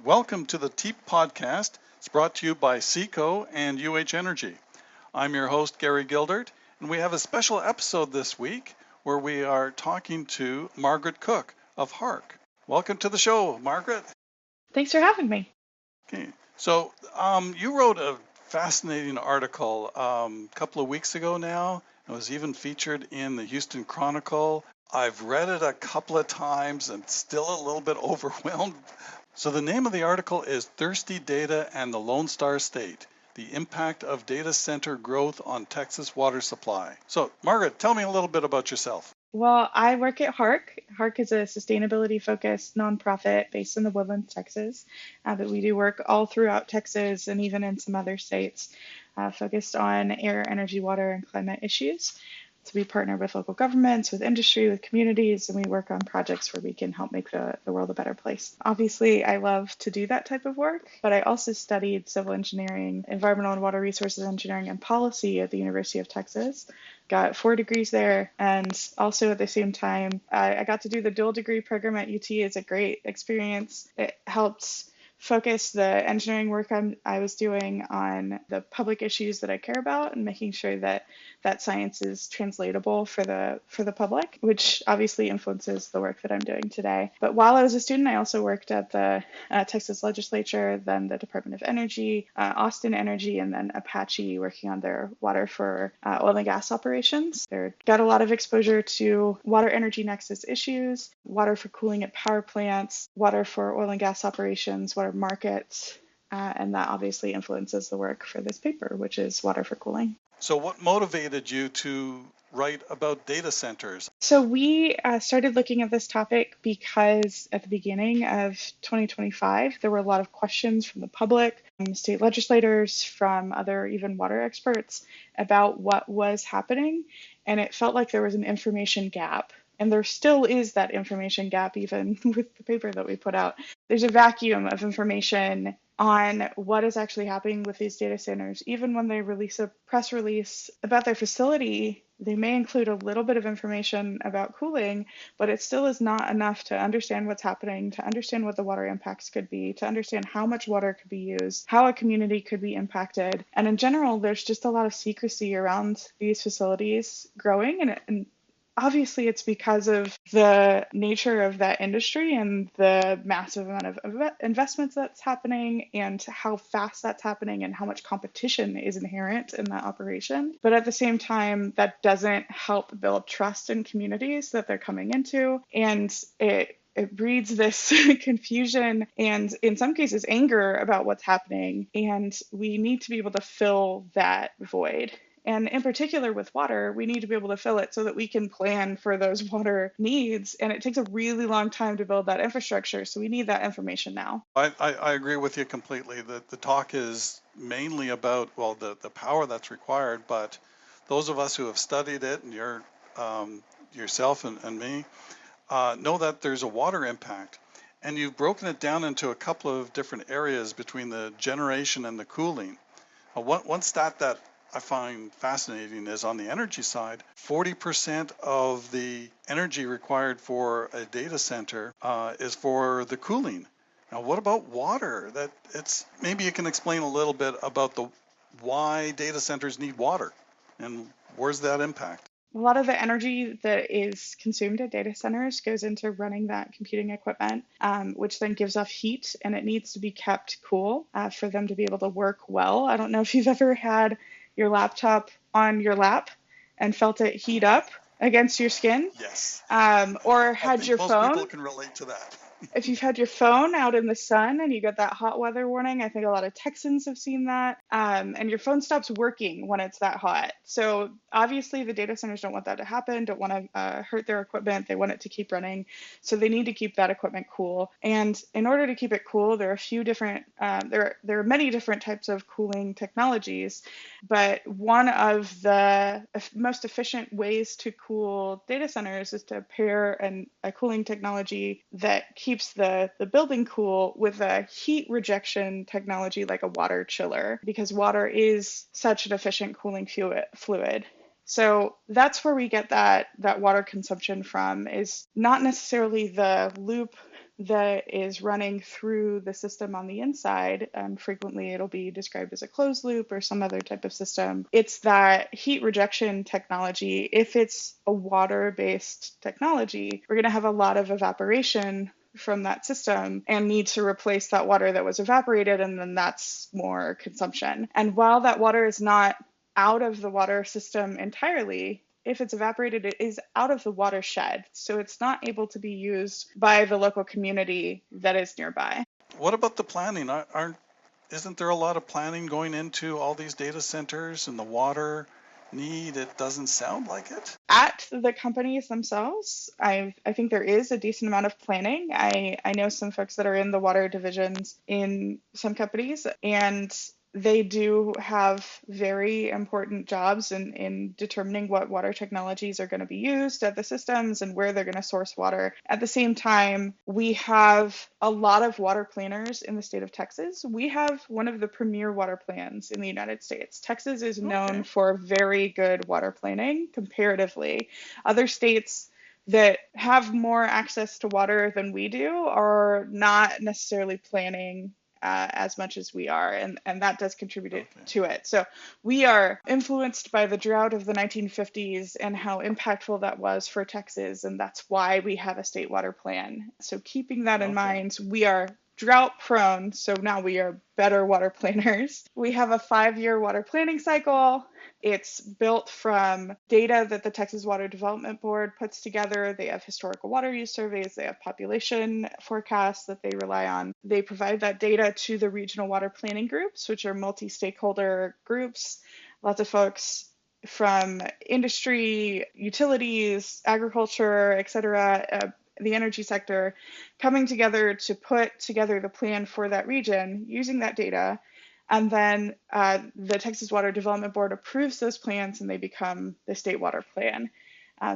Welcome to the TEEP podcast. It's brought to you by SECO and UH Energy. I'm your host, Gary Gildert, and we have a special episode this week where we are talking to Margaret Cook of HARC. Welcome to the show, Margaret. Thanks for having me. Okay, so you wrote a fascinating article a couple of weeks ago now. It was even featured in the Houston Chronicle. I've read it a couple of times and still a little bit overwhelmed. So the name of the article is Thirsty Data and the Lone Star State, the impact of data center growth on Texas water supply. So Margaret, tell me a little bit about yourself. Well, I work at HARC. HARC is a sustainability-focused nonprofit based in the Woodlands, Texas. But we do work all throughout Texas and even in some other states, focused on air, energy, water, and climate issues. So we partner with local governments, with industry, with communities, and we work on projects where we can help make the world a better place. Obviously, I love to do that type of work, but I also studied civil engineering, environmental and water resources engineering, and policy at the University of Texas. Got 4 degrees there, and also at the same time, I got to do the dual degree program at UT. It's a great experience. It helped focus the engineering work I was doing on the public issues that I care about and making sure that that science is translatable for the public, which obviously influences the work that I'm doing today. But while I was a student, I also worked at the Texas legislature, then the Department of Energy, Austin Energy, and then Apache, working on their water for oil and gas operations. They got a lot of exposure to water energy nexus issues, water for cooling at power plants, water for oil and gas operations, water markets, and that obviously influences the work for this paper, which is water for cooling. So what motivated you to write about data centers? So we started looking at this topic because at the beginning of 2025, there were a lot of questions from the public, from state legislators, from other even water experts about what was happening. And it felt like there was an information gap. And there still is that information gap, even with the paper that we put out. There's a vacuum of information on what is actually happening with these data centers. Even when they release a press release about their facility, they may include a little bit of information about cooling, but it still is not enough to understand what's happening, to understand what the water impacts could be, to understand how much water could be used, how a community could be impacted. And in general, there's just a lot of secrecy around these facilities growing, and obviously, it's because of the nature of that industry and the massive amount of investments that's happening and how fast that's happening and how much competition is inherent in that operation. But at the same time, that doesn't help build trust in communities that they're coming into. And it breeds this confusion and in some cases anger about what's happening. And we need to be able to fill that void. And in particular with water, we need to be able to fill it so that we can plan for those water needs. And it takes a really long time to build that infrastructure. So we need that information now. I agree with you completely. The talk is mainly about, well, the power that's required, but those of us who have studied it, and yourself and me, know that there's a water impact. And you've broken it down into a couple of different areas between the generation and the cooling. One stat that I find fascinating is on the energy side, 40% of the energy required for a data center is for the cooling. Now, what about water? Maybe you can explain a little bit about why data centers need water and where's that impact? A lot of the energy that is consumed at data centers goes into running that computing equipment, which then gives off heat, and it needs to be kept cool for them to be able to work well. I don't know if you've ever had your laptop on your lap and felt it heat up against your skin. Yes. Or had your phone. Most people can relate to that. If you've had your phone out in the sun and you get that hot weather warning, I think a lot of Texans have seen that. And your phone stops working when it's that hot. So obviously the data centers don't want that to happen, don't want to hurt their equipment. They want it to keep running. So they need to keep that equipment cool. And in order to keep it cool, there are a few different, there are many different types of cooling technologies. But one of the most efficient ways to cool data centers is to pair a cooling technology that keeps the building cool with a heat rejection technology like a water chiller, because water is such an efficient cooling fluid. So that's where we get that water consumption from, is not necessarily the loop that is running through the system on the inside. Frequently, it'll be described as a closed loop or some other type of system. It's that heat rejection technology. If it's a water-based technology, we're going to have a lot of evaporation from that system and need to replace that water that was evaporated, and then that's more consumption. And while that water is not out of the water system entirely, if it's evaporated, it is out of the watershed. So it's not able to be used by the local community that is nearby. What about the planning? Isn't there a lot of planning going into all these data centers and the water need? It doesn't sound like it. At the companies themselves, I think there is a decent amount of planning. I know some folks that are in the water divisions in some companies, and they do have very important jobs in determining what water technologies are going to be used at the systems and where they're going to source water. At the same time, we have a lot of water planners in the state of Texas. We have one of the premier water plans in the United States. Texas is known for very good water planning comparatively. Other states that have more access to water than we do are not necessarily planning as much as we are, and that does contribute to it. So we are influenced by the drought of the 1950s and how impactful that was for Texas, and that's why we have a state water plan. So keeping that in mind, we are drought prone, so now we are better water planners. We have a 5-year water planning cycle. It's built from data that the Texas Water Development Board puts together. They have historical water use surveys. They have population forecasts that they rely on. They provide that data to the regional water planning groups, which are multi-stakeholder groups. Lots of folks from industry, utilities, agriculture, et cetera, the energy sector, coming together to put together the plan for that region using that data. And then the Texas Water Development Board approves those plans and they become the state water plan.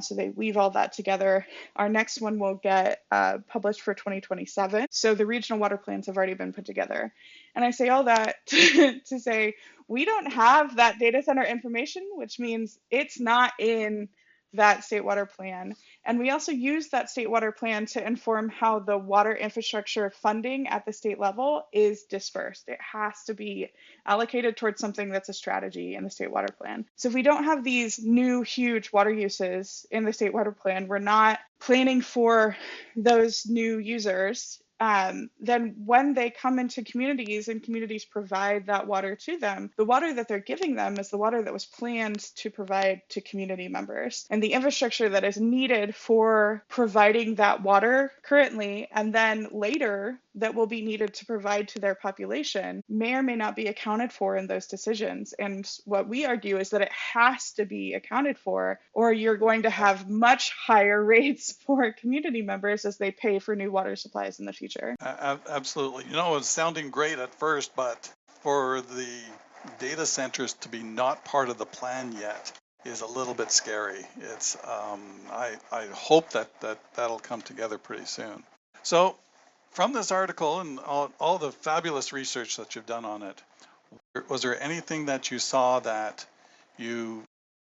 So they weave all that together. Our next one will get published for 2027. So the regional water plans have already been put together. And I say all that to say we don't have that data center information, which means it's not in that state water plan. And we also use that state water plan to inform how the water infrastructure funding at the state level is dispersed. It has to be allocated towards something that's a strategy in the state water plan. So if we don't have these new huge water uses in the state water plan, we're not planning for those new users. Then when they come into communities and communities provide that water to them, the water that they're giving them is the water that was planned to provide to community members. And the infrastructure that is needed for providing that water currently and then later that will be needed to provide to their population may or may not be accounted for in those decisions. And what we argue is that it has to be accounted for, or you're going to have much higher rates for community members as they pay for new water supplies in the future. Absolutely. It's sounding great at first, but for the data centers to be not part of the plan yet is a little bit scary. It's I hope that'll come together pretty soon. So from this article and all the fabulous research that you've done on it, was there anything that you saw that you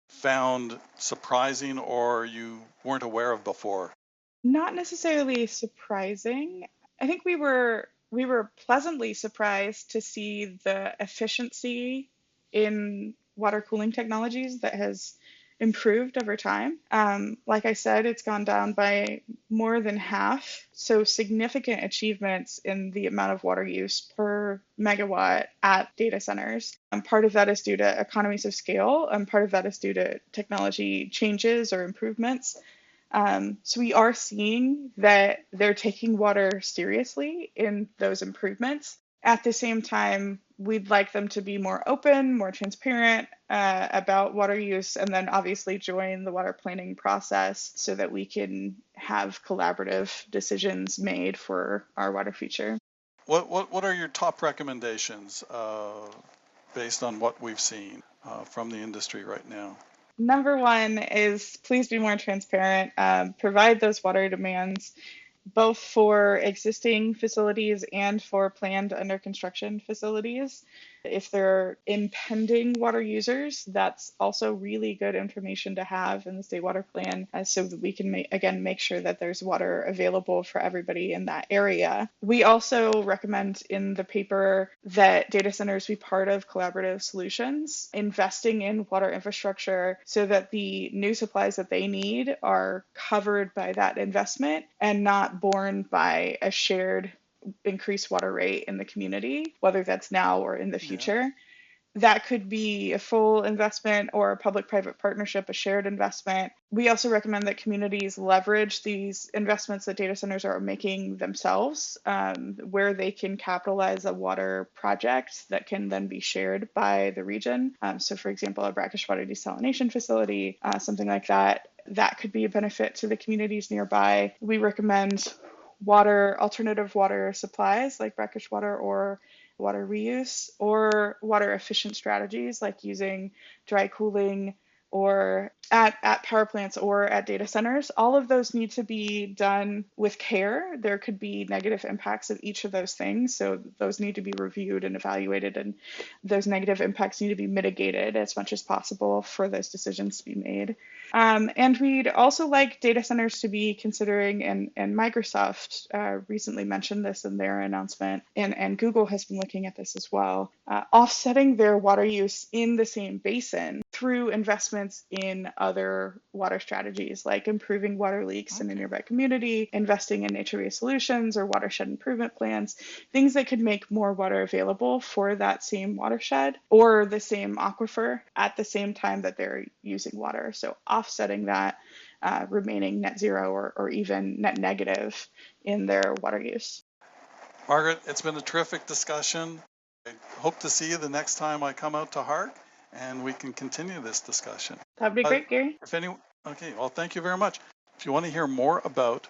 found surprising or you weren't aware of before? Not necessarily surprising. I think we were pleasantly surprised to see the efficiency in water cooling technologies that has improved over time. Like I said, it's gone down by more than half. So significant achievements in the amount of water use per megawatt at data centers. And part of that is due to economies of scale, and part of that is due to technology changes or improvements. So we are seeing that they're taking water seriously in those improvements. At the same time, we'd like them to be more open, more transparent about water use, and then obviously join the water planning process so that we can have collaborative decisions made for our water future. What are your top recommendations based on what we've seen from the industry right now? Number one is please be more transparent. Provide those water demands both for existing facilities and for planned under construction facilities. If they're impending water users, that's also really good information to have in the state water plan, so that we can make sure that there's water available for everybody in that area. We also recommend in the paper that data centers be part of collaborative solutions, investing in water infrastructure so that the new supplies that they need are covered by that investment and not borne by a shared increased water rate in the community, whether that's now or in the Yeah. future. That could be a full investment or a public-private partnership, a shared investment. We also recommend that communities leverage these investments that data centers are making themselves, where they can capitalize a water project that can then be shared by the region. So for example, a brackish water desalination facility, something like that, that could be a benefit to the communities nearby. We recommend alternative water supplies like brackish water or water reuse, or water efficient strategies like using dry cooling or at power plants or at data centers. All of those need to be done with care. There could be negative impacts of each of those things, so those need to be reviewed and evaluated, and those negative impacts need to be mitigated as much as possible for those decisions to be made. And we'd also like data centers to be considering, and Microsoft recently mentioned this in their announcement, and Google has been looking at this as well, offsetting their water use in the same basin through investments in other water strategies, like improving water leaks in a nearby community, investing in nature-based solutions or watershed improvement plans, things that could make more water available for that same watershed or the same aquifer at the same time that they're using water. So offsetting that, remaining net zero or even net negative in their water use. Margaret, it's been a terrific discussion. I hope to see you the next time I come out to HARC, and we can continue this discussion. That'd be great, Gary. Okay, well, thank you very much. If you want to hear more about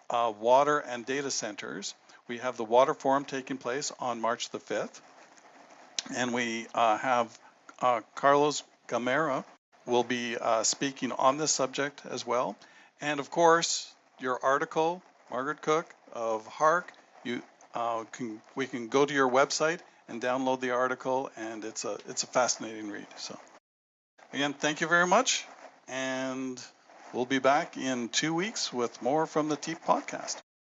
water and data centers, we have the Water Forum taking place on March the 5th, and we have Carlos Gamera will be speaking on this subject as well. And of course, your article, Margaret Cook of HARC, we can go to your website and download the article, and it's a fascinating read. So again, thank you very much, and we'll be back in 2 weeks with more from the TEEP podcast.